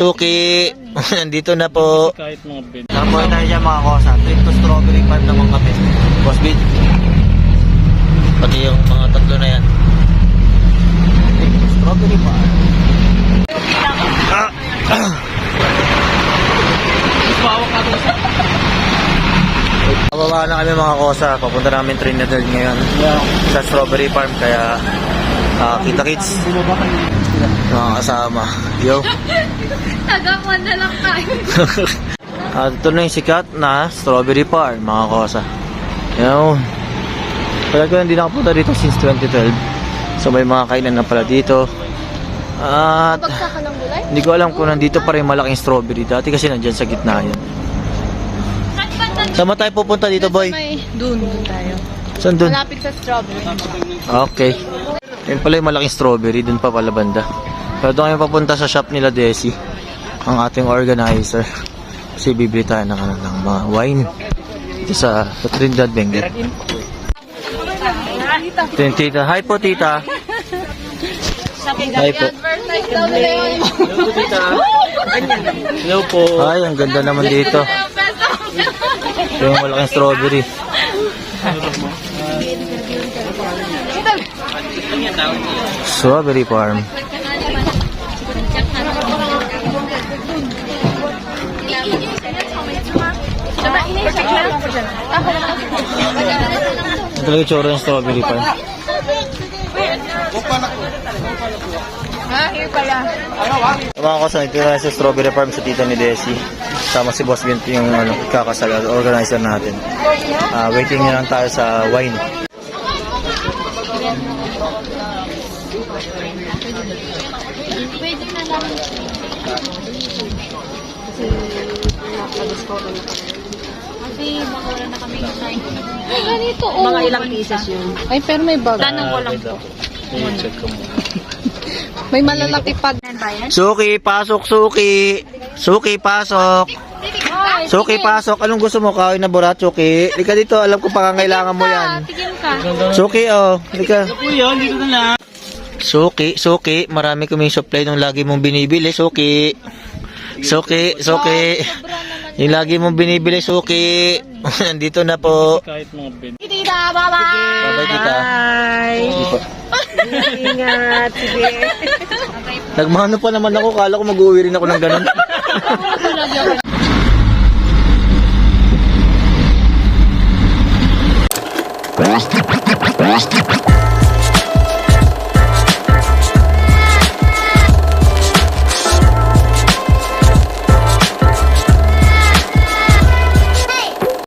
Suki, nandito na po. Kahit mga bed. Nakuha tayo dyan mga kosa. Trip to strawberry farm naman kami. Boss Bid. Pati yung mga tatlo na yan. Trip to strawberry farm. Pababa na kami mga kosa. Papunta namin Trinidad ngayon. Sa strawberry farm. Kaya kita kits. Mga kasama. Yo. Tagawan na lang tayo. At ito na yung sikat na strawberry farm mga kosa. Yun. Pala ko hindi nakapunta dito since 2012. So may mga kainan na pala dito. At Bagsak ka ng gulay? hindi ko alam kung nandito pa rin malaking strawberry. Dati kasi nandyan sa gitna yan. Saan ba tayo pupunta dito, boy? Doon tayo. Saan dun? Malapit sa strawberry. Okay. Yun pala yung malaking strawberry. Dun pa pala banda. Pero doon kami papunta sa shop nila Desi. Ang ating organizer. Kasi bibili tayo ng mga wine. Dito sa Trinidad, Benguet. Ito yung tita. Hi po, tita. Hi po. Advertise daw nila yun. Hello po, tita. Hello po. Ay, ang ganda naman dito. Ito yung malaking strawberry. Strawberry farm. Ito talaga yung tsura ng strawberry farm. Here pala. Mga kasama, ito na sa strawberry farm sa tita ni Desi. Sama si Boss Bint yung kakasal, organizer natin. Waiting na lang tayo sa wine. Pwede na lang. Kasi makawala na kami ng time. Ay, ganito. Oh. Mga ilang pieces yun. Ay, pero may bag. Tanong ko lang po. Check ko muna. May malalaki pa. Suki, pasok, Suki. Suki, pasok. Suki, pasok. Anong gusto mo? Kawin na burat, Suki. Lika dito, alam ko pangangailangan mo yan. Tigil ka. Suki, oh. Lika. Kuya, dito na lang. Suki, Suki. Marami kaming supply nung lagi mong binibili, Suki. Suki, Suki. Yung lagi mong binibili, Suki. Nandito na po. Kahit mga bed. Tita, bye-bye. Bye-bye, tita. Sige po. Ingat, sige. Nagmano pa naman ako. Kala ko mag-uwi rin ako ng ganun.